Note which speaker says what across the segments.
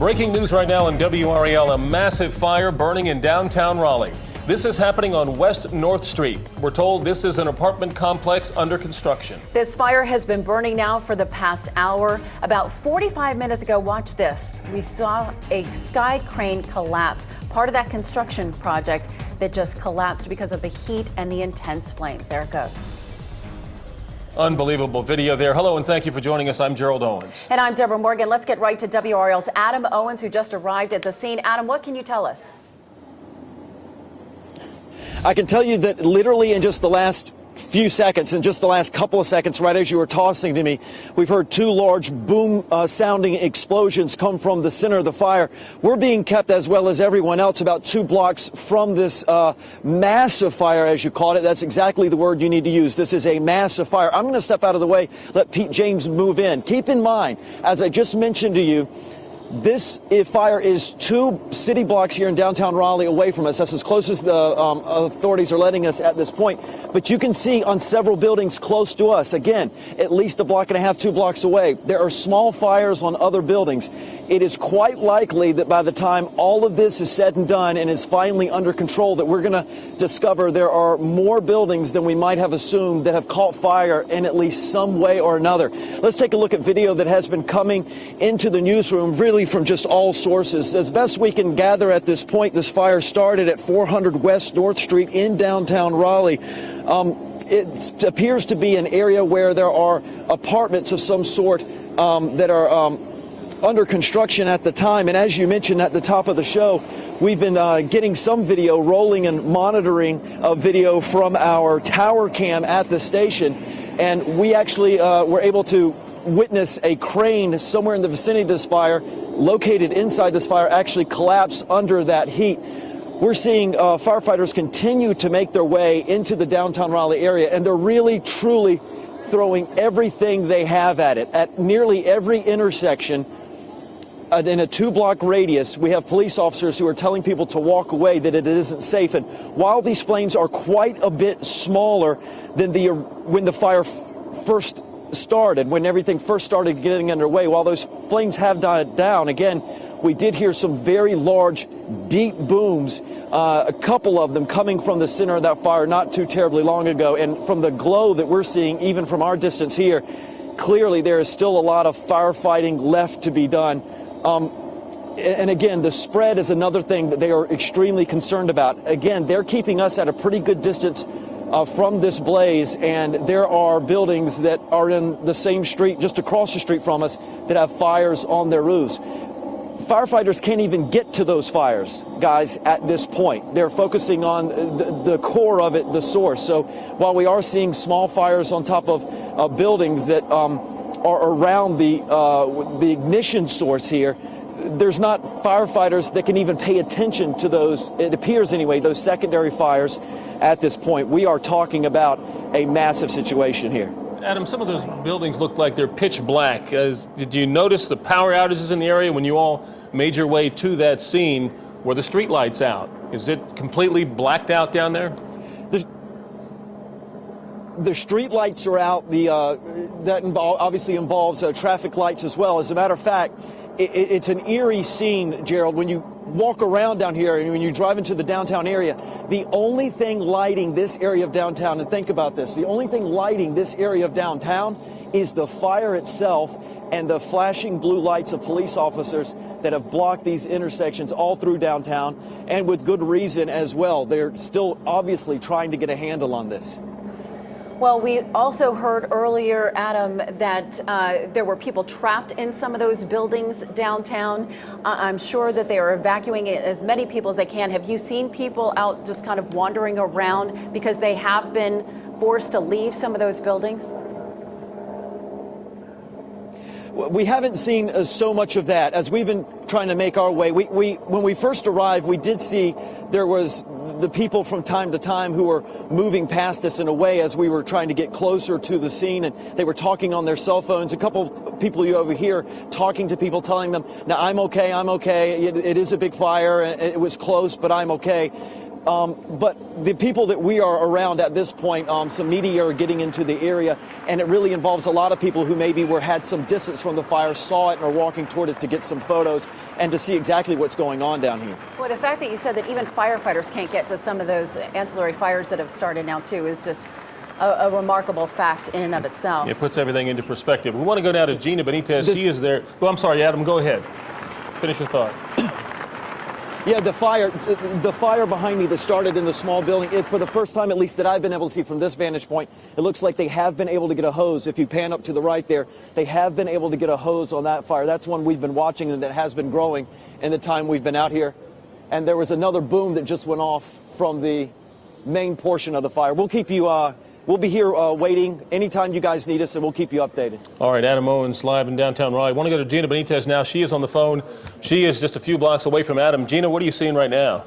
Speaker 1: Breaking news right now in WRAL, a massive fire burning in downtown Raleigh. This is happening on West North Street. We're told this is an apartment complex under construction.
Speaker 2: This fire has been burning now for the past hour. About 45 minutes ago, watch this. We saw a sky crane collapse, part of that construction project that just collapsed because of the heat and the intense flames. There it goes.
Speaker 1: Unbelievable video there. Hello and thank you for joining us. I'm Gerald Owens.
Speaker 2: And I'm Deborah Morgan. Let's get right to WRL's Adam Owens, who just arrived at the scene. Adam, what can you tell us?
Speaker 3: I can tell you that literally in just the last few seconds, in just the last couple of seconds, right as you were tossing to me, we've heard two large boom sounding explosions come from the center of the fire. We're being kept, as well as everyone else, about 2 blocks from this massive fire, as you called it. That's exactly the word you need to use. This is a massive fire. I'm going to step out of the way, let Pete James move in. Keep in mind, as I just mentioned to you, this fire is 2 city blocks here in downtown Raleigh away from us. That's as close as the authorities are letting us at this point. But you can see on several buildings close to us, again, at least 1.5 blocks, 2 blocks away, there are small fires on other buildings. It is quite likely that by the time all of this is said and done and is finally under control, that we're going to discover there are more buildings than we might have assumed that have caught fire in at least some way or another. Let's take a look at video that has been coming into the newsroom, really from just all sources. As best we can gather at this point, this fire started at 400 West North Street in downtown Raleigh. It appears to be an area where there are apartments of some sort that are under construction at the time. And as you mentioned at the top of the show, we've been getting some video rolling and monitoring video from our tower cam at the station. And we actually were able to witness a crane somewhere in the vicinity of this fire, located inside this fire, actually collapse under that heat. We're seeing firefighters continue to make their way into the downtown Raleigh area, and they're really, truly throwing everything they have at it. At nearly every intersection in a 2-block radius, we have police officers who are telling people to walk away, that it isn't safe. And while these flames are quite a bit smaller than when the fire first started, when everything first started getting underway, while those flames have died down, again, we did hear some very large, deep booms, a couple of them coming from the center of that fire not too terribly long ago. And from the glow that we're seeing, even from our distance here, clearly there is still a lot of firefighting left to be done. And again, the spread is another thing that they are extremely concerned about. Again, they're keeping us at a pretty good distance from this blaze, and there are buildings that are in the same street, just across the street from us, that have fires on their roofs. Firefighters can't even get to those fires, guys, at this point. They're focusing on the core of it, the source. So while we are seeing small fires on top of buildings that are around the ignition source here, there's not firefighters that can even pay attention to those, it appears anyway, those secondary fires at this point. We are talking about a massive situation here.
Speaker 1: Adam, some of those buildings look like they're pitch black. Did you notice the power outages in the area when you all made your way to that scene? Were the street lights out? Is it completely blacked out down there?
Speaker 3: The street lights are out. That obviously involves traffic lights as well. As a matter of fact, it's an eerie scene, Gerald, when you walk around down here and when you drive into the downtown area. The only thing lighting this area of downtown, and think about this, the only thing lighting this area of downtown is the fire itself and the flashing blue lights of police officers that have blocked these intersections all through downtown, and with good reason as well. They're still obviously trying to get a handle on this.
Speaker 2: Well, we also heard earlier, Adam, that there were people trapped in some of those buildings downtown. I'm sure that they are evacuating as many people as they can. Have you seen people out just kind of wandering around because they have been forced to leave some of those buildings?
Speaker 3: We haven't seen so much of that as we've been trying to make our way. When we first arrived, we did see there was the people from time to time who were moving past us in a way as we were trying to get closer to the scene, and they were talking on their cell phones. A couple people you over here talking to people, telling them, "Now I'm okay, I'm okay. It is a big fire. It was close, but I'm okay." But the people that we are around at this point, some media are getting into the area, and it really involves a lot of people who maybe had some distance from the fire, saw it, and are walking toward it to get some photos and to see exactly what's going on down here.
Speaker 2: Well, the fact that you said that even firefighters can't get to some of those ancillary fires that have started now, too, is just a remarkable fact in and of itself.
Speaker 1: It puts everything into perspective. We want to go now to Gina Benitez. She is there. Oh, I'm sorry, Adam, go ahead. Finish your thought.
Speaker 3: Yeah, the fire behind me that started in the small building, for the first time, at least that I've been able to see from this vantage point, it looks like they have been able to get a hose. If you pan up to the right there, they have been able to get a hose on that fire. That's one we've been watching and that has been growing in the time we've been out here. And there was another boom that just went off from the main portion of the fire. We'll keep you, we'll be here waiting anytime you guys need us, and we'll keep you updated. All
Speaker 1: right, Adam Owens live in downtown Raleigh. I want to go to Gina Benitez now. She is on the phone. She is just a few blocks away from Adam. Gina, what are you seeing right now?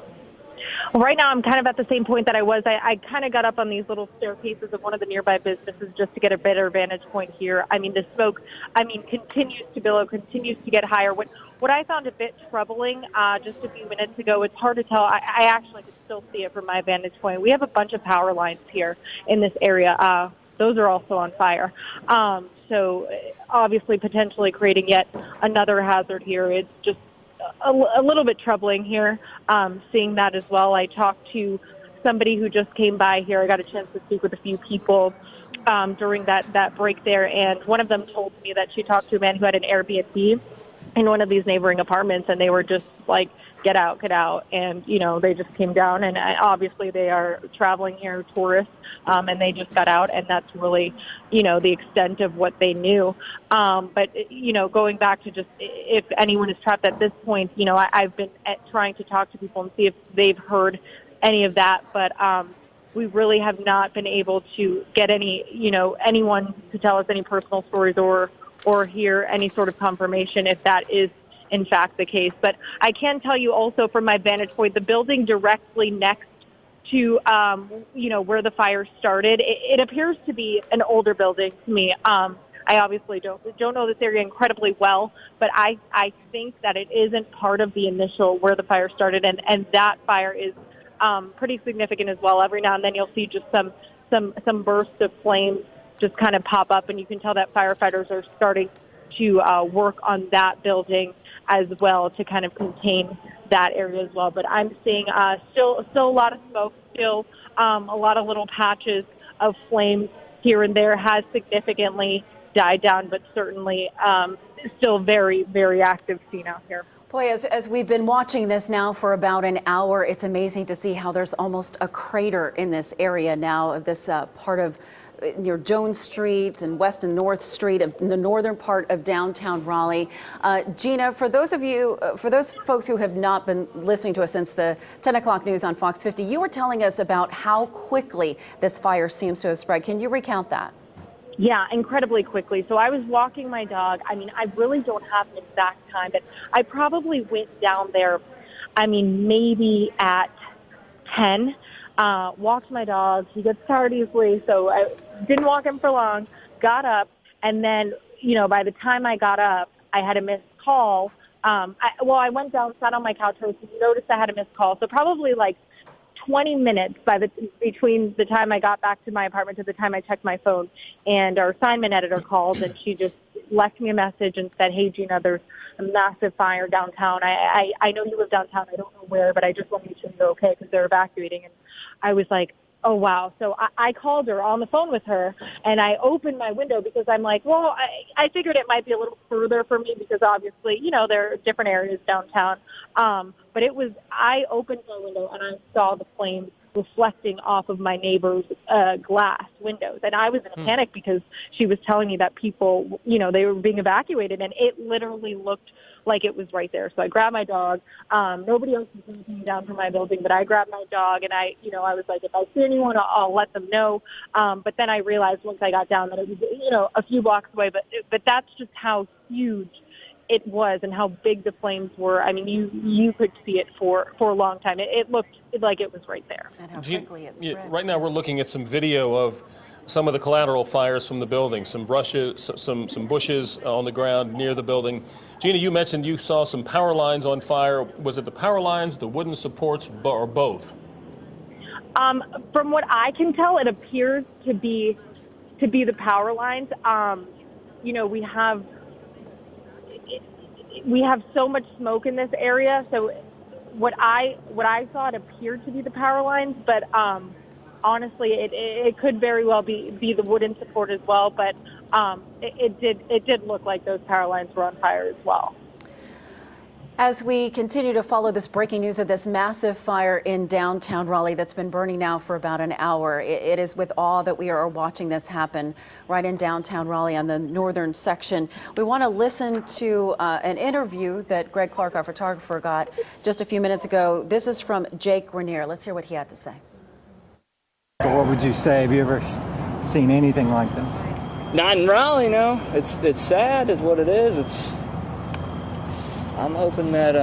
Speaker 4: Well, right now I'm kind of at the same point that I was. I kind of got up on these little staircases of one of the nearby businesses just to get a better vantage point here. I mean, the smoke, continues to billow, continues to get higher. What I found a bit troubling just a few minutes ago, it's hard to tell. I actually could still see it from my vantage point. We have a bunch of power lines here in this area. Those are also on fire. So obviously potentially creating yet another hazard here. It's just a little bit troubling here, seeing that as well. I talked to somebody who just came by here. I got a chance to speak with a few people during that break there, and one of them told me that she talked to a man who had an Airbnb in one of these neighboring apartments, and they were just like, get out. And, they just came down, and obviously they are traveling here, tourists, and they just got out, and that's really, the extent of what they knew. But, going back to just if anyone is trapped at this point, I've been trying to talk to people and see if they've heard any of that, but we really have not been able to get any, anyone to tell us any personal stories or hear any sort of confirmation if that is in fact the case. But I can tell you also from my vantage point, the building directly next to, where the fire started, it appears to be an older building to me. I obviously don't know this area incredibly well, but I think that it isn't part of the initial where the fire started, and that fire is pretty significant as well. Every now and then you'll see just some bursts of flames just kind of pop up, and you can tell that firefighters are starting to work on that building as well to kind of contain that area as well. But I'm seeing still a lot of smoke, still a lot of little patches of flames here and there. Has significantly died down, but certainly still very, very active scene out here.
Speaker 2: Boy, as we've been watching this now for about an hour, it's amazing to see how there's almost a crater in this area now of this part of near Jones Street and West and North Street in the northern part of downtown Raleigh. Gina, for those folks who have not been listening to us since the 10 o'clock news on Fox 50, you were telling us about how quickly this fire seems to have spread. Can you recount that?
Speaker 4: Yeah, incredibly quickly. So I was walking my dog. I really don't have an exact time, but I probably went down there, maybe at 10. Walked my dog. He gets tired easily, so I didn't walk him for long. Got up, and then, by the time I got up, I had a missed call. I went down, sat on my couch, noticed I had a missed call. So probably like 20 minutes between the time I got back to my apartment to the time I checked my phone. And our assignment editor called, and she just left me a message and said, "Hey, Gina, there's a massive fire downtown. I know you live downtown. I don't know where, but I just want you to know you're okay because they're evacuating." And I was like, oh, wow. So I called her on the phone with her, and I opened my window because I'm like, well, I figured it might be a little further for me because obviously, there are different areas downtown. But I opened my window, and I saw the flames reflecting off of my neighbor's glass windows. And I was in a panic because she was telling me that people, they were being evacuated, and it literally looked like it was right there. So I grabbed my dog. Nobody else was coming down from my building, but I grabbed my dog, and I was like, if I see anyone, I'll let them know. But then I realized once I got down that it was, a few blocks away, but that's just how huge it was and how big the flames were. You could see it for a long time. It looked like it was right there.
Speaker 2: And how quickly it spread.
Speaker 1: Right now we're looking at some video of some of the collateral fires from the building, some bushes on the ground near the building. Gina, you mentioned you saw some power lines on fire. Was it the power lines, the wooden supports, or both?
Speaker 4: From what I can tell, it appears to be the power lines. You know, we have so much smoke in this area, so what I saw, it appeared to be the power lines, but honestly, it could very well be the wooden support as well. But it did look like those power lines were on fire as well.
Speaker 2: As we continue to follow this breaking news of this massive fire in downtown Raleigh that's been burning now for about an hour, it is with awe that we are watching this happen right in downtown Raleigh on the northern section. We want to listen to an interview that Greg Clark, our photographer, got just a few minutes ago. This is from Jake Rainier. Let's hear what he had to say.
Speaker 5: What would you say? Have you ever seen anything like this?
Speaker 6: Not in Raleigh, no. It's sad, is what it is. I'm hoping that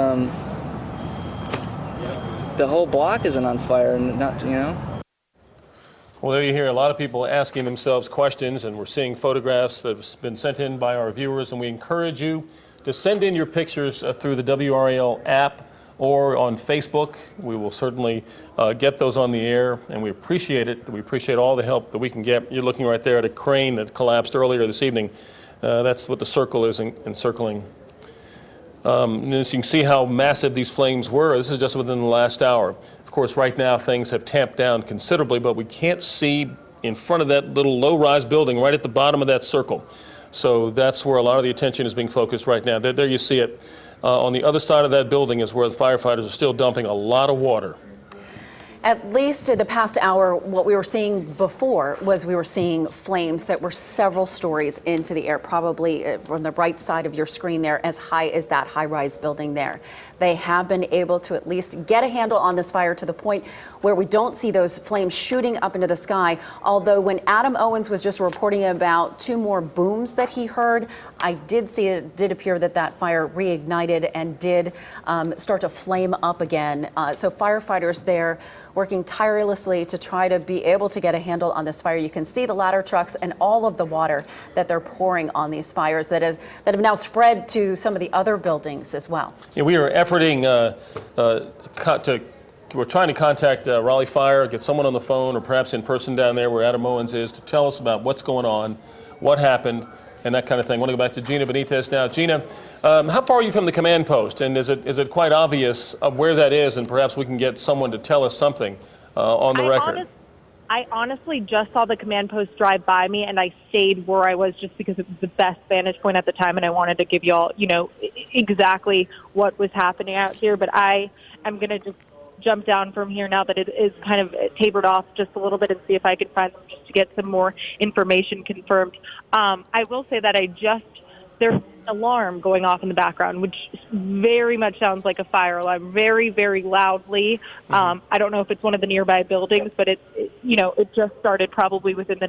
Speaker 6: the whole block isn't on fire, and not, you know.
Speaker 1: Well, there you hear a lot of people asking themselves questions, and we're seeing photographs that have been sent in by our viewers, and we encourage you to send in your pictures through the WRAL app or on Facebook. We will certainly get those on the air, and we appreciate it. We appreciate all the help that we can get. You're looking right there at a crane that collapsed earlier this evening. That's what the circle is encircling. As you can see how massive these flames were, this is just within the last hour. Of course, right now things have tamped down considerably, but we can't see in front of that little low-rise building right at the bottom of that circle. So that's where a lot of the attention is being focused right now. There you see it. On the other side of that building is where the firefighters are still dumping a lot of water.
Speaker 2: At least in the past hour, what we were seeing before was we were seeing flames that were several stories into the air, probably from the right side of your screen there, as high as that high-rise building there. They have been able to at least get a handle on this fire to the point where we don't see those flames shooting up into the sky. Although when Adam Owens was just reporting about 2 more booms that he heard, I did see it did appear that that fire reignited and did start to flame up again. So firefighters there working tirelessly to try to be able to get a handle on this fire. You can see the ladder trucks and all of the water that they're pouring on these fires that have now spread to some of the other buildings as well.
Speaker 1: Yeah, we are efforting we're trying to contact Raleigh Fire, get someone on the phone or perhaps in person down there where Adam Owens is to tell us about what's going on, what happened, and that kind of thing. I want to go back to Gina Benitez now. Gina, how far are you from the command post, and is it quite obvious of where that is, and perhaps we can get someone to tell us something on the record?
Speaker 4: I honestly just saw the command post drive by me, and I stayed where I was just because it was the best vantage point at the time, and I wanted to give you all, exactly what was happening out here. But I am going to just jump down from here now that it is kind of tapered off just a little bit and see if I can find them just to get some more information confirmed. I will say that there's an alarm going off in the background, which very much sounds like a fire alarm, very, very loudly. I don't know if it's one of the nearby buildings, but it just started probably within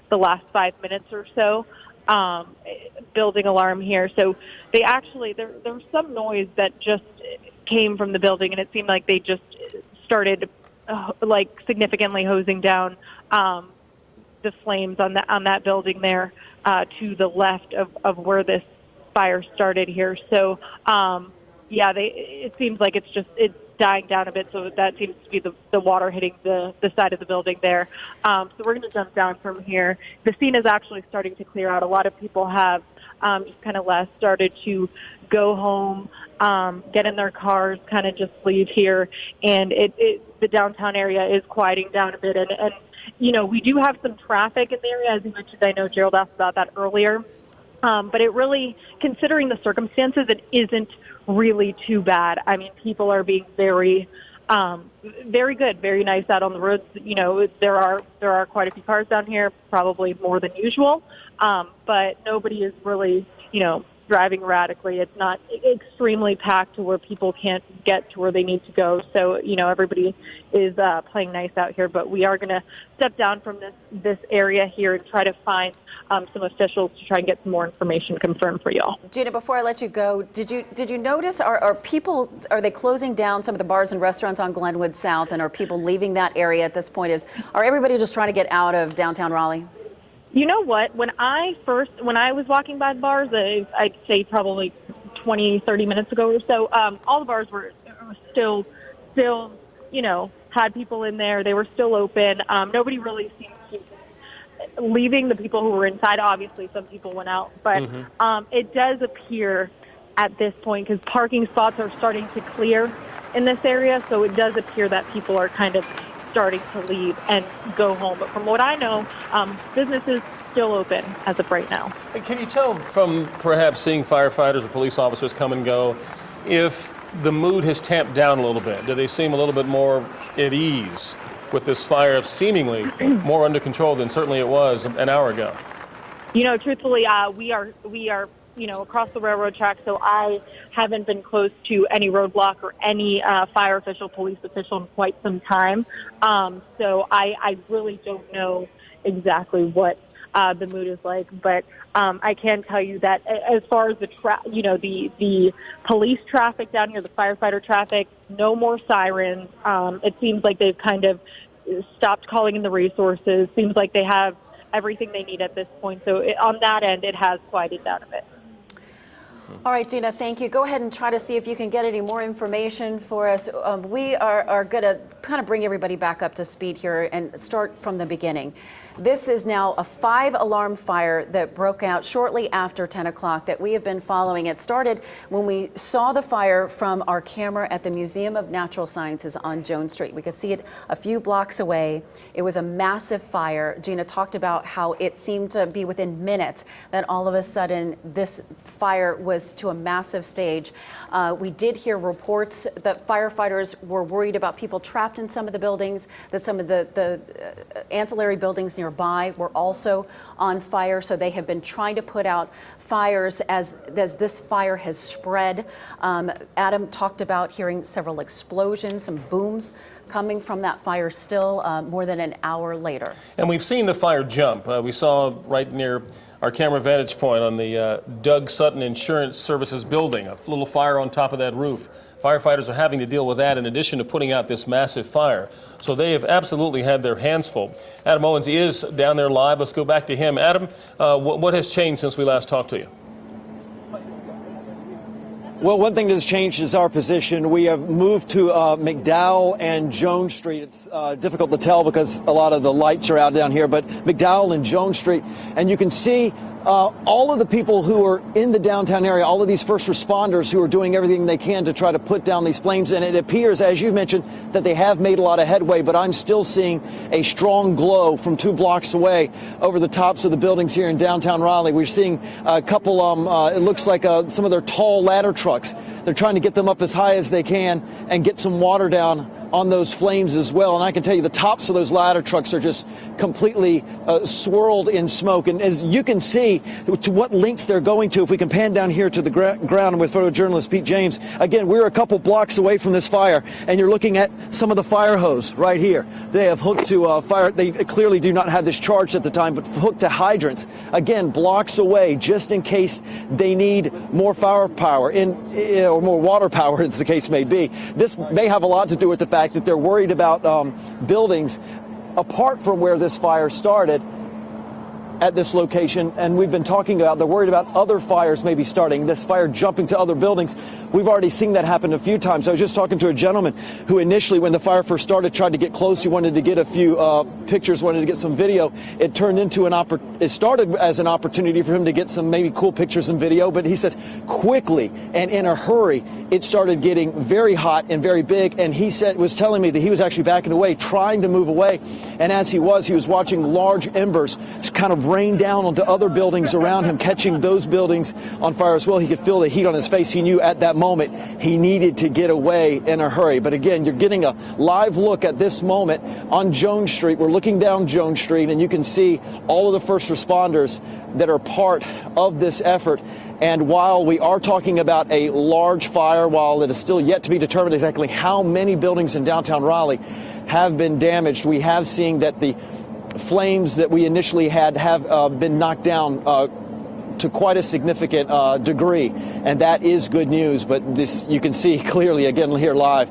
Speaker 4: the last 5 minutes or so. Building alarm here. So they actually, there was some noise that just came from the building, and it seemed like they just started significantly hosing down the flames on that building there to the left of where this fire started here. So it seems like it's dying down a bit, so that seems to be the water hitting the side of the building there. So we're going to jump down from here. The scene is actually starting to clear out. A lot of people have just kind of started to go home, get in their cars, kind of just leave here, and the downtown area is quieting down a bit. And we do have some traffic in the area, as you mentioned. I know Gerald asked about that earlier. But it really, considering the circumstances, it isn't really too bad. I mean, people are being very good, very nice out on the roads. There are quite a few cars down here, probably more than usual. But nobody is really, driving erratically. It's not extremely packed to where people can't get to where they need to go. So, everybody is playing nice out here. But we are going to step down from this area here and try to find some officials to try and get some more information confirmed for y'all.
Speaker 2: Gina, before I let you go, did you notice, are they closing down some of the bars and restaurants on Glenwood South, and are people leaving that area at this point? Are everybody just trying to get out of downtown Raleigh?
Speaker 4: You know what? When I was walking by the bars, I'd say probably 20, 30 minutes ago or so, all the bars were still, had people in there. They were still open. Nobody really seemed to leaving. The people who were inside, obviously some people went out, but it does appear at this point, because parking spots are starting to clear in this area, so it does appear that people are kind of starting to leave and go home. But from what I know, businesses still open as of right now.
Speaker 1: And can you tell from perhaps seeing firefighters or police officers come and go if the mood has tamped down a little bit? Do they seem a little bit more at ease with this fire seemingly more under control than certainly it was an hour ago?
Speaker 4: You know, truthfully, we are across the railroad track, so I haven't been close to any roadblock or any fire official, police official in quite some time. So I really don't know exactly what the mood is like, but I can tell you that as far as the police traffic down here, the firefighter traffic, no more sirens. It seems like they've kind of stopped calling in the resources. Seems like they have everything they need at this point. So on that end, it has quieted down a bit.
Speaker 2: All right, Gina, thank you. Go ahead and try to see if you can get any more information for us. We are going to kind of bring everybody back up to speed here and start from the beginning. This is now a 5-alarm fire that broke out shortly after 10 o'clock that we have been following. It started when we saw the fire from our camera at the Museum of Natural Sciences on Jones Street. We could see it a few blocks away. It was a massive fire. Gina talked about how it seemed to be within minutes that all of a sudden this fire was to a massive stage. We did hear reports that firefighters were worried about people trapped in some of the buildings, that some of the ancillary buildings nearby were also on fire. So they have been trying to put out fires as this fire has spread. Adam talked about hearing several explosions, some booms coming from that fire still more than an hour later. And
Speaker 1: we've seen the fire jump. We saw right near our camera vantage point on the Doug Sutton Insurance Services building, a little fire on top of that roof. Firefighters are having to deal with that in addition to putting out this massive fire. So they have absolutely had their hands full. Adam Owens is down there live. Let's go back to him. Adam, what has changed since we last talked to you?
Speaker 3: Well, one thing that's changed is our position. We have moved to McDowell and Jones Street. It's difficult to tell because a lot of the lights are out down here, but McDowell and Jones Street. And you can see all of the people who are in the downtown area, all of these first responders who are doing everything they can to try to put down these flames. And it appears, as you mentioned, that they have made a lot of headway, but I'm still seeing a strong glow from 2 blocks away over the tops of the buildings here in downtown Raleigh. We're seeing a couple, it looks like some of their tall ladder trucks. They're trying to get them up as high as they can and get some water down on those flames as well. And I can tell you the tops of those ladder trucks are just completely swirled in smoke. And as you can see to what lengths they're going to, if we can pan down here to the ground with photojournalist Pete James. Again, we're a couple blocks away from this fire, and you're looking at some of the fire hose right here. They have hooked to fire. They clearly do not have this charged at the time, but hooked to hydrants. Again, blocks away, just in case they need more firepower or more water power, as the case may be. This may have a lot to do with the fact that they're worried about buildings apart from where this fire started at this location, and we've been talking about they're worried about other fires maybe starting, this fire jumping to other buildings. We've already seen that happen a few times. I was just talking to a gentleman who initially, when the fire first started, tried to get close. He wanted to get a few pictures, wanted to get some video. It turned into it started as an opportunity for him to get some maybe cool pictures and video, but he says quickly and in a hurry, it started getting very hot and very big. And he was telling me that he was actually backing away, trying to move away. And as he was watching large embers kind of rain down onto other buildings around him, catching those buildings on fire as well. He could feel the heat on his face. He knew at that moment he needed to get away in a hurry. But again, you're getting a live look at this moment on Jones Street. We're looking down Jones Street, and you can see all of the first responders that are part of this effort. And while we are talking about a large fire, while it is still yet to be determined exactly how many buildings in downtown Raleigh have been damaged, we have seen that the flames that we initially had have been knocked down to quite a significant degree, and that is good news. But this, you can see clearly again here live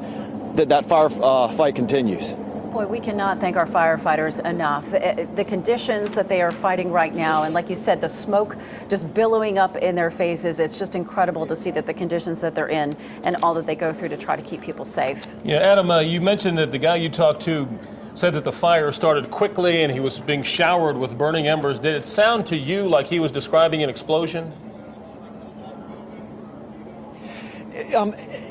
Speaker 3: that fire fight continues.
Speaker 2: Boy, we cannot thank our firefighters enough. The conditions that they are fighting right now, and like you said, the smoke just billowing up in their faces, it's just incredible to see that the conditions that they're in and all that they go through to try to keep people safe.
Speaker 1: Yeah, Adam, you mentioned that the guy you talked to said that the fire started quickly and he was being showered with burning embers. Did it sound to you like he was describing an explosion?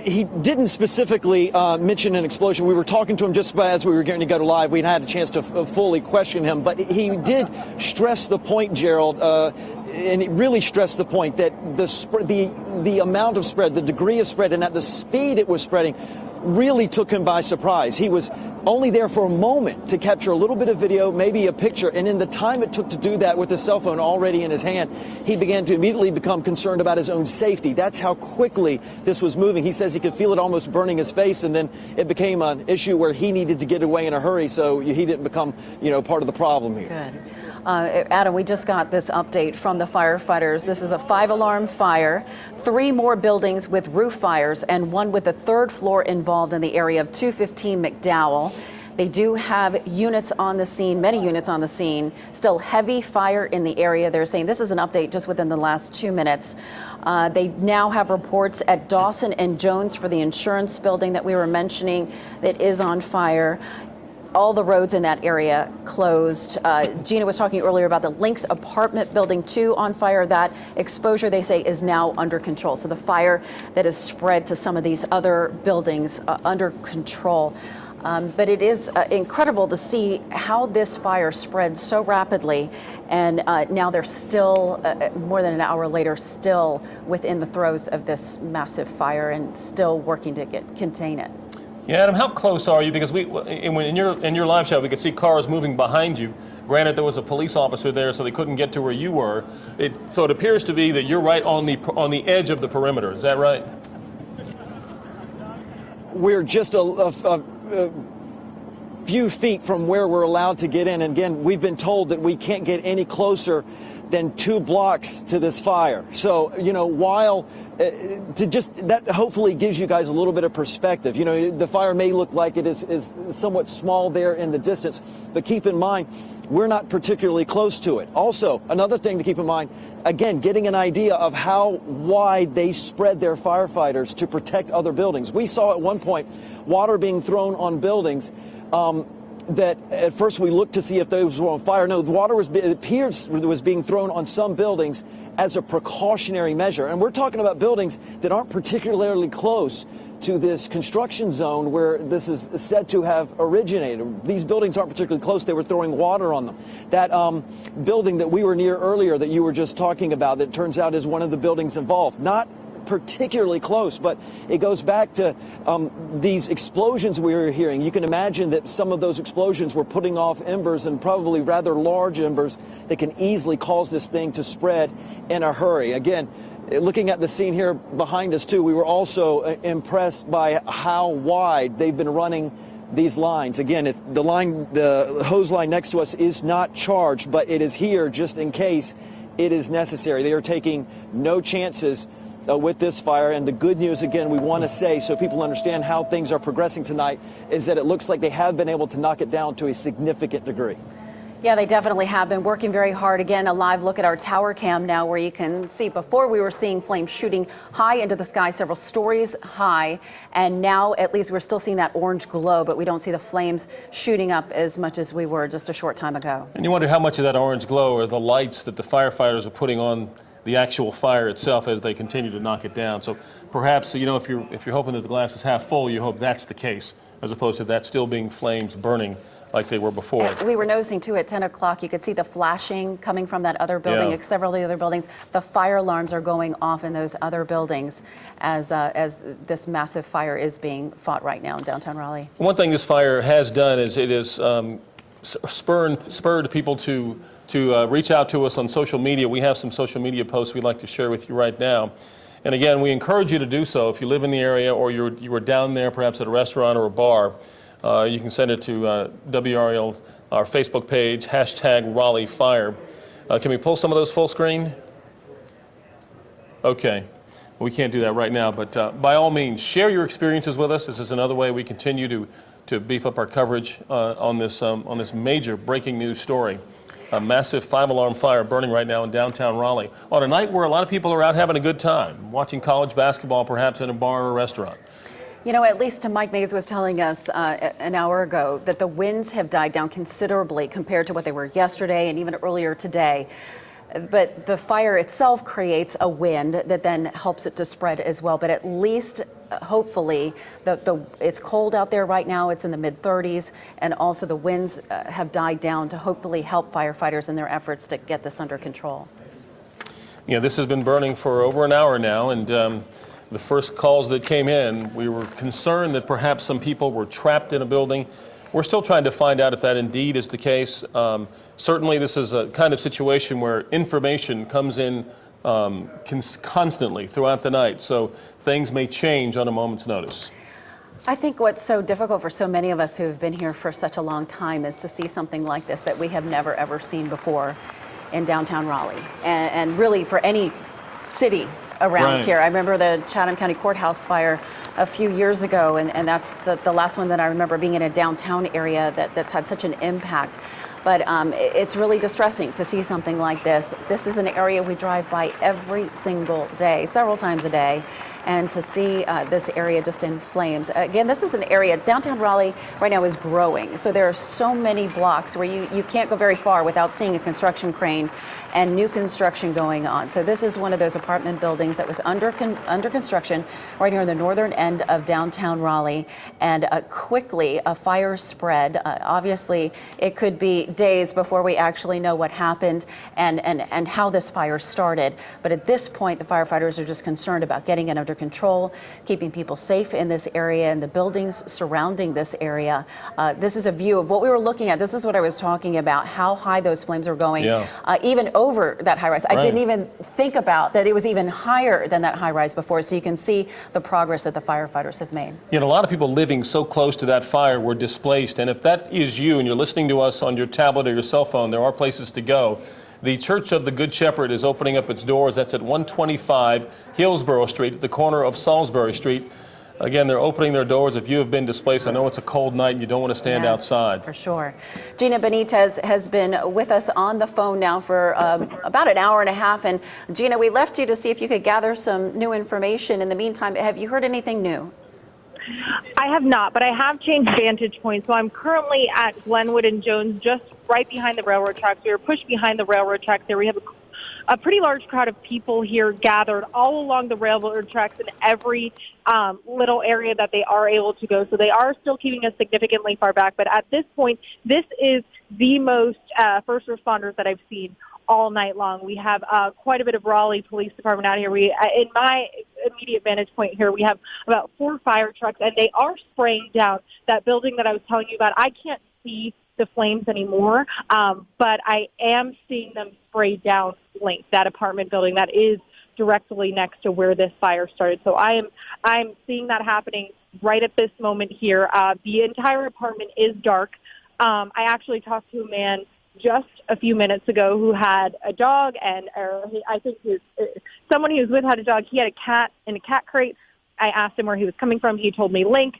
Speaker 3: He didn't specifically mention an explosion. We were talking to him just as we were getting to go to live. We'd had a chance to fully question him, but he did stress the point, Gerald, and he really stressed the point that the amount of spread, the degree of spread, and at the speed it was spreading really took him by surprise. He was only there for a moment to capture a little bit of video, maybe a picture, and in the time it took to do that with his cell phone already in his hand, he began to immediately become concerned about his own safety. That's how quickly this was moving. He says he could feel it almost burning his face, and then it became an issue where he needed to get away in a hurry, so he didn't become, part of the problem here.
Speaker 2: Good. Adam, we just got this update from the firefighters. This is a 5-alarm fire, 3 more buildings with roof fires, and one with the 3rd floor involved in the area of 215 McDowell. They do have units on the scene, many units on the scene, still heavy fire in the area. They're saying this is an update just within the last 2 minutes. They now have reports at Dawson and Jones for the insurance building that we were mentioning that is on fire. All the roads in that area closed. Gina was talking earlier about the Lynx apartment building 2 on fire. That exposure, they say, is now under control. So the fire that has spread to some of these other buildings under control. But it is incredible to see how this fire spread so rapidly. And now they're still, more than an hour later, still within the throes of this massive fire and still working to contain it.
Speaker 1: Yeah, Adam, how close are you? Because in your live shot, we could see cars moving behind you. Granted, there was a police officer there, so they couldn't get to where you were. So it appears to be that you're right on the edge of the perimeter. Is that right?
Speaker 3: We're just a few feet from where we're allowed to get in. And again, we've been told that we can't get any closer than 2 blocks to this fire. So, while that hopefully gives you guys a little bit of perspective. The fire may look like it is somewhat small there in the distance, but keep in mind, we're not particularly close to it. Also, another thing to keep in mind, again, getting an idea of how wide they spread their firefighters to protect other buildings. We saw at one point water being thrown on buildings that at first we looked to see if those were on fire. No, the water it appears was being thrown on some buildings as a precautionary measure. And we're talking about buildings that aren't particularly close to this construction zone where this is said to have originated. These buildings aren't particularly close. They were throwing water on them. That building that we were near earlier that you were just talking about, that turns out is one of the buildings involved. Not particularly close, but it goes back to these explosions we were hearing. You can imagine that some of those explosions were putting off embers, and probably rather large embers that can easily cause this thing to spread in a hurry. Again, looking at the scene here behind us too, we were also impressed by how wide they've been running these lines. Again, it's the hose line next to us is not charged, but it is here just in case it is necessary. They are taking no chances with this fire. And the good news, again, we want to say so people understand how things are progressing tonight, is that it looks like they have been able to knock it down to a significant degree.
Speaker 2: Yeah, they definitely have been working very hard. Again, a live look at our tower cam now where you can see before we were seeing flames shooting high into the sky, several stories high. And now at least we're still seeing that orange glow, but we don't see the flames shooting up as much as we were just a short time ago. And
Speaker 1: you wonder how much of that orange glow are the lights that the firefighters are putting on the actual fire itself as they continue to knock it down. So perhaps, if you're hoping that the glass is half full, you hope that's the case, as opposed to that still being flames burning like they were before.
Speaker 2: And we were noticing too at 10 o'clock, you could see the flashing coming from that other building, several of the other buildings. The fire alarms are going off in those other buildings as this massive fire is being fought right now in downtown Raleigh.
Speaker 1: One thing this fire has done is it has spurred people to reach out to us on social media. We have some social media posts we'd like to share with you right now. And again, we encourage you to do so. If you live in the area or you were down there perhaps at a restaurant or a bar, you can send it to WRL, our Facebook page, #RaleighFire. Can we pull some of those full screen? Okay. We can't do that right now, but by all means, share your experiences with us. This is another way we continue to beef up our coverage on this major breaking news story. A massive 5-alarm fire burning right now in downtown Raleigh on a night where a lot of people are out having a good time, watching college basketball perhaps in a bar or a restaurant.
Speaker 2: You know, at least Mike Mays was telling us an hour ago that the winds have died down considerably compared to what they were yesterday and even earlier today. But the fire itself creates a wind that then helps it to spread as well. But at least, hopefully, it's cold out there right now. It's in the mid-30s. And also the winds have died down to hopefully help firefighters in their efforts to get this under control.
Speaker 1: Yeah, this has been burning for over an hour now. And the first calls that came in, we were concerned that perhaps some people were trapped in a building. We're still trying to find out if that indeed is the case. Certainly, this is a kind of situation where information comes in constantly throughout the night, so things may change on a moment's notice.
Speaker 2: I think what's so difficult for so many of us who have been here for such a long time is to see something like this that we have never, ever seen before in downtown Raleigh, and really for any city around here. I remember the Chatham County Courthouse fire a few years ago, and that's the last one that I remember being in a downtown area that's had such an impact. But it's really distressing to see something like this. This is an area we drive by every single day, several times a day, and to see this area just in flames. Again, this is an area, downtown Raleigh right now is growing. So there are so many blocks where you can't go very far without seeing a construction crane and new construction going on. So this is one of those apartment buildings that was under construction right here in the northern end of downtown Raleigh. And quickly a fire spread. Obviously, it could be days before we actually know what happened and how this fire started. But at this point, the firefighters are just concerned about getting it under control, keeping people safe in this area and the buildings surrounding this area. This is a view of what we were looking at. This is what I was talking about, how high those flames are going, even over that high rise. I didn't even think about that it was even higher than that high rise before. So you can see the progress that the firefighters have made. You
Speaker 1: know, a lot of people living so close to that fire were displaced. And if that is you and you're listening to us on your tablet or your cell phone, there are places to go. The Church of the Good Shepherd is opening up its doors. That's at 125 Hillsborough Street, at the corner of Salisbury Street. Again, they're opening their doors. If you have been displaced, I know it's a cold night and you don't want to stand outside.
Speaker 2: For sure. Gina Benitez has been with us on the phone now for about an hour and a half. And Gina, we left you to see if you could gather some new information. In the meantime, have you heard anything new?
Speaker 4: I have not, but I have changed vantage points. So I'm currently at Glenwood and Jones, just right behind the railroad tracks. We are pushed behind the railroad tracks there. We have a pretty large crowd of people here gathered all along the railroad tracks in every little area that they are able to go. So they are still keeping us significantly far back. But at this point, this is the most first responders that I've seen all night long. We have quite a bit of Raleigh Police Department out here. In my immediate vantage point here, we have about 4 fire trucks, and they are spraying down that building that I was telling you about. I can't see the flames anymore, but I am seeing them spray down that apartment building that is directly next to where this fire started. So I'm seeing that happening right at this moment here. The entire apartment is dark. I actually talked to a man just a few minutes ago who had a dog, and I think someone he was with had a dog. He had a cat in a cat crate. I asked him where he was coming from. He told me Link.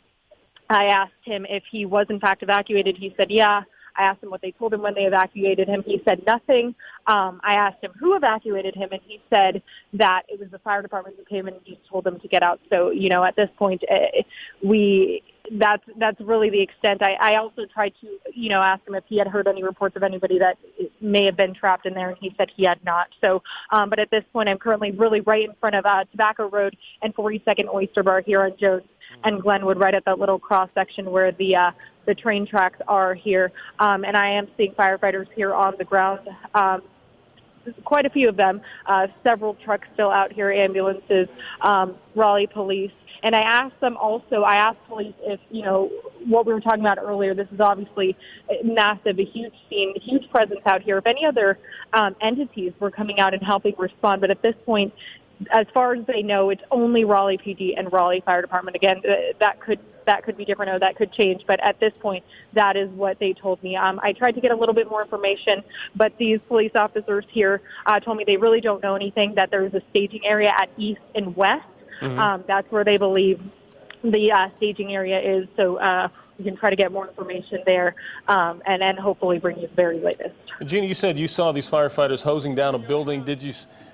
Speaker 4: I asked him if he was in fact evacuated. He said, yeah. I asked him what they told him when they evacuated him. He said nothing. I asked him who evacuated him, and he said that it was the fire department who came in and just told them to get out. So, you know, at this point, that's really the extent. I also tried to, you know, ask him if he had heard any reports of anybody that may have been trapped in there, and he said he had not. So, but at this point, I'm currently really right in front of Tobacco Road and 42nd Oyster Bar here on Jones and Glenwood, right at that little cross section where the train tracks are here. And I am seeing firefighters here on the ground. Quite a few of them, several trucks still out here, ambulances, Raleigh police. And I asked police if, you know, what we were talking about earlier, this is obviously massive, a huge scene, a huge presence out here. If any other entities were coming out and helping respond, but at this point, as far as they know, it's only Raleigh PD and Raleigh Fire Department. Again, that could be different, or that could change. But at this point, that is what they told me. I tried to get a little bit more information, but these police officers here told me they really don't know anything, that there is a staging area at East and West. That's where they believe the staging area is. So we can try to get more information there, and then hopefully bring you the very latest.
Speaker 1: Gina, you said you saw these firefighters hosing down a building. Did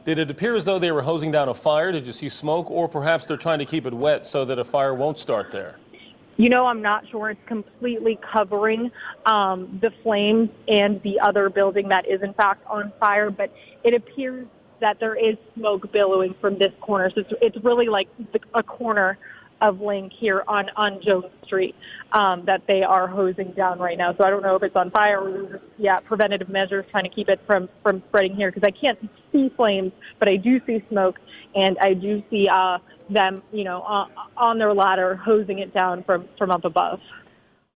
Speaker 1: it appear as though they were hosing down a fire? Did you see smoke, or perhaps they're trying to keep it wet so that a fire won't start there?
Speaker 4: You know, I'm not sure. It's completely covering the flames and the other building that is in fact on fire, but it appears that there is smoke billowing from this corner. So it's really like a corner of Link here on Jones Street that they are hosing down right now. So I don't know if it's on fire or preventative measures trying to keep it from spreading here, because I can't see flames, but I do see smoke, and I do see them, on their ladder hosing it down from up above.